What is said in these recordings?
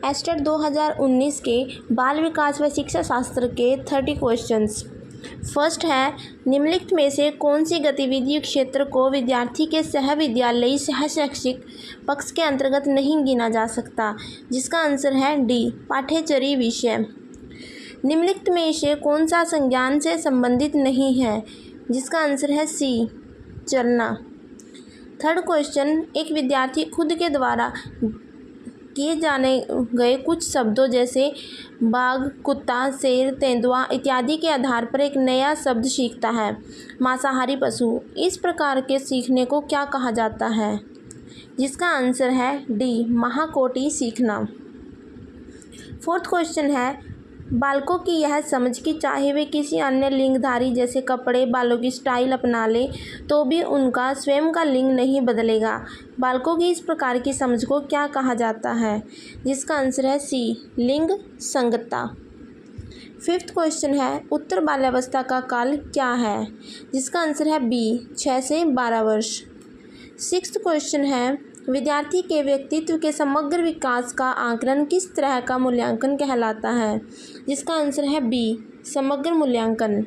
Estate 2019 के बाल विकास व शिक्षा शास्त्र के 30 क्वेश्चंस। फर्स्ट है, निम्नलिखित में से कौन सी गतिविधि क्षेत्र को विद्यार्थी के सहविद्यालयी सह शैक्षिक पक्ष के अंतर्गत नहीं गिना जा सकता, जिसका आंसर है डी, पाठ्यचर्या विषय। निम्नलिखित में से कौन सा संज्ञान से संबंधित नहीं है, जिसका आंसर है सी, चलना। थर्ड क्वेश्चन, एक विद्यार्थी खुद के द्वारा किए जाने गए कुछ शब्दों जैसे बाघ, कुत्ता, शेर, तेंदुआ इत्यादि के आधार पर एक नया शब्द सीखता है। मांसाहारी पशु, इस प्रकार के सीखने को क्या कहा जाता है, जिसका आंसर है डी, महाकोटि सीखना। फोर्थ क्वेश्चन है, बालकों की यह समझ कि चाहे वे किसी अन्य लिंगधारी जैसे कपड़े, बालों की स्टाइल अपना ले तो भी उनका स्वयं का लिंग नहीं बदलेगा। बालकों की इस प्रकार की समझ को क्या कहा जाता है, जिसका आंसर है सी, लिंग संगतता। फिफ्थ क्वेश्चन है, उत्तर बाल्यावस्था का काल क्या है, जिसका आंसर है बी, 6 से 12 वर्ष। सिक्स्थ क्वेश्चन है, विद्यार्थी के व्यक्तित्व के समग्र विकास का आकलन किस तरह का मूल्यांकन कहलाता है, जिसका आंसर है बी, समग्र मूल्यांकन।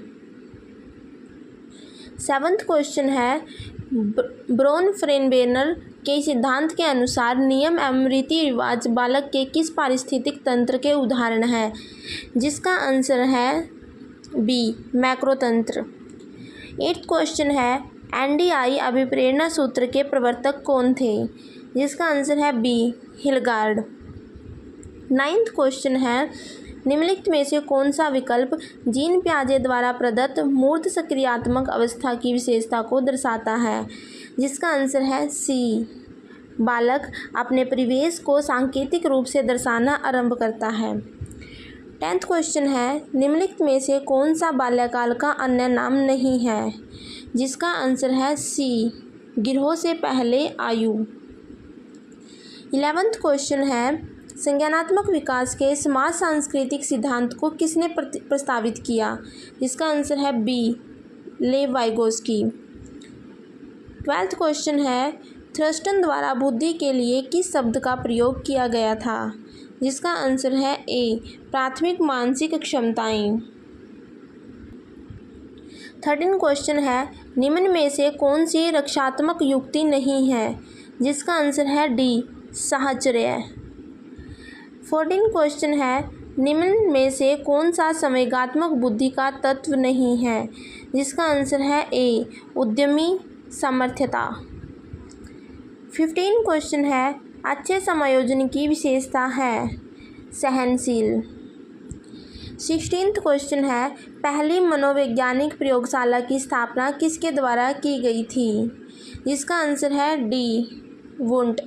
सेवंथ क्वेश्चन है, ब्रोन-फ्रेनबेर्नर के सिद्धांत के अनुसार नियम एवं रीति रिवाज बालक के किस पारिस्थितिक तंत्र के उदाहरण है, जिसका आंसर है बी, मैक्रोतंत्र। एट्थ क्वेश्चन है, एनडीआई अभिप्रेरणा सूत्र के प्रवर्तक कौन थे, जिसका आंसर है बी, हिलगार्ड। नाइन्थ क्वेश्चन है, निम्नलिखित में से कौन सा विकल्प जीन पियाजे द्वारा प्रदत्त मूर्त सक्रियात्मक अवस्था की विशेषता को दर्शाता है, जिसका आंसर है सी, बालक अपने परिवेश को सांकेतिक रूप से दर्शाना आरंभ करता है। 10th क्वेश्चन है, निम्नलिखित में से कौन सा बाल्यकाल का अन्य नाम नहीं है, जिसका आंसर है सी, गिरोह से पहले आयु। 11th क्वेश्चन है, संज्ञानात्मक विकास के समाज सांस्कृतिक सिद्धांत को किसने प्रस्तावित किया, जिसका आंसर है बी, लेव वाइगोस्की। 12th क्वेश्चन है, थ्रस्टन द्वारा बुद्धि के लिए किस शब्द का प्रयोग किया गया था, जिसका आंसर है ए, प्राथमिक मानसिक क्षमताएं। 13 क्वेश्चन है, निम्न में से कौन सी रक्षात्मक युक्ति नहीं है, जिसका आंसर है डी, साहचर्य। 14 क्वेश्चन है, निम्न में से कौन सा संवेगात्मक बुद्धि का तत्व नहीं है, जिसका आंसर है ए, उद्यमी सामर्थ्यता। 15 क्वेश्चन है, अच्छे समायोजन की विशेषता है सहनशील। 16th क्वेश्चन है, पहली मनोवैज्ञानिक प्रयोगशाला की स्थापना किसके द्वारा की गई थी, जिसका आंसर है डी, वुंट।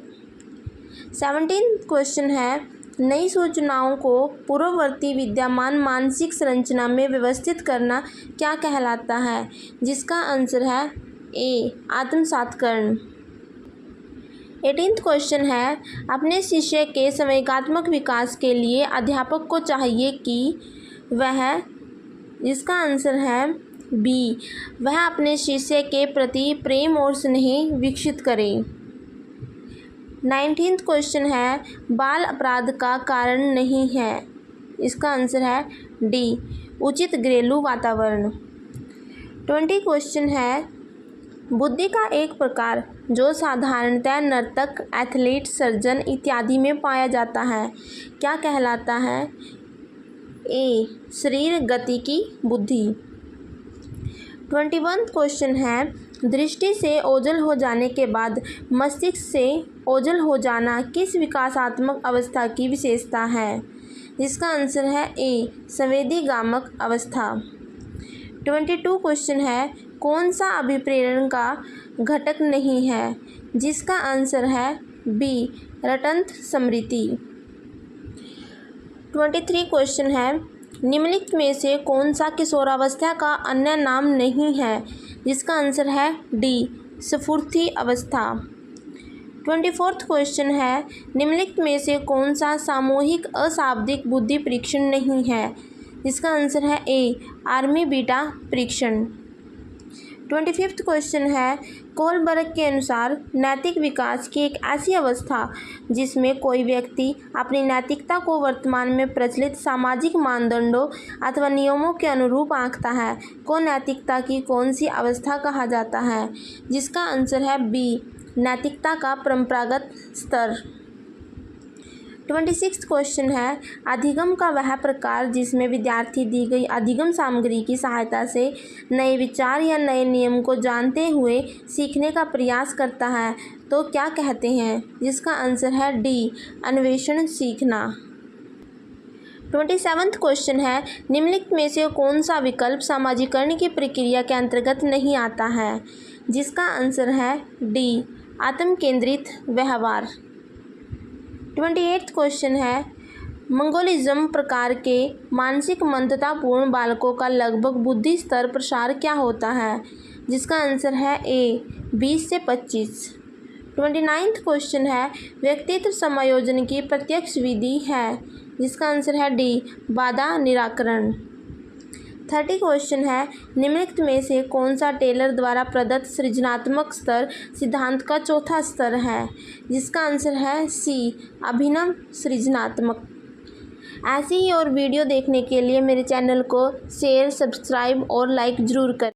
17th क्वेश्चन है, नई सूचनाओं को पूर्ववर्ती विद्यमान मानसिक संरचना में व्यवस्थित करना क्या कहलाता है, जिसका आंसर है ए, आत्मसात्करण। 18th क्वेश्चन है, अपने शिष्य के संवेगात्मक विकास के लिए अध्यापक को चाहिए कि वह, जिसका आंसर है बी, वह अपने शिष्य के प्रति प्रेम और स्नेह विकसित करे। 19th क्वेश्चन है, बाल अपराध का कारण नहीं है, इसका आंसर है डी, उचित घरेलू वातावरण। 20 क्वेश्चन है, बुद्धि का एक प्रकार जो साधारणतः नर्तक, एथलीट, सर्जन इत्यादि में पाया जाता है, क्या कहलाता है, ए, शरीर गतिकी बुद्धि। 21 क्वेश्चन है, दृष्टि से ओझल हो जाने के बाद मस्तिष्क से ओझल हो जाना किस विकासात्मक अवस्था की विशेषता है, जिसका आंसर है ए, संवेदीगामक अवस्था। 22 क्वेश्चन है, कौन सा अभिप्रेरण का घटक नहीं है, जिसका आंसर है बी, रटंत स्मृति। 23 क्वेश्चन है, निम्नलिखित में से कौन सा किशोरावस्था का अन्य नाम नहीं है, जिसका आंसर है डी, स्फूर्ति अवस्था। 24th क्वेश्चन है, निम्नलिखित में से कौन सा सामूहिक अशाब्दिक बुद्धि परीक्षण नहीं है, जिसका आंसर है ए, आर्मी बीटा परीक्षण। 25वां क्वेश्चन है, कोहलबर्ग के अनुसार नैतिक विकास की एक ऐसी अवस्था जिसमें कोई व्यक्ति अपनी नैतिकता को वर्तमान में प्रचलित सामाजिक मानदंडों अथवा नियमों के अनुरूप आंकता है, को नैतिकता की कौन सी अवस्था कहा जाता है? जिसका आंसर है बी, नैतिकता का परंपरागत स्तर। 26वां क्वेश्चन है, अधिगम का वह प्रकार जिसमें विद्यार्थी दी गई अधिगम सामग्री की सहायता से नए विचार या नए नियम को जानते हुए सीखने का प्रयास करता है, तो क्या कहते हैं? जिसका आंसर है डी, अन्वेषण सीखना। 27वां क्वेश्चन है, निम्नलिखित में से कौन सा विकल्प सामाजिकरण की प्रक्रिया के अंतर्गत नहीं आता है? जिसका आंसर है डी, आत्म केंद्रित व्यवहार। 28वां क्वेश्चन है, मंगोलिज्म प्रकार के मानसिक मंदतापूर्ण बालकों का लगभग बुद्धि स्तर प्रसार क्या होता है? जिसका आंसर है ए, 20 से 25। 29वां क्वेश्चन है, व्यक्तित्व समायोजन की प्रत्यक्ष विधि है? जिसका आंसर है डी, बाधा निराकरण। 30 क्वेश्चन है, निम्नलिखित में से कौन सा टेलर द्वारा प्रदत्त सृजनात्मक स्तर सिद्धांत का चौथा स्तर है? जिसका आंसर है सी, अभिनव सृजनात्मक। ऐसी ही और वीडियो देखने के लिए मेरे चैनल को शेयर, सब्सक्राइब और लाइक ज़रूर करें।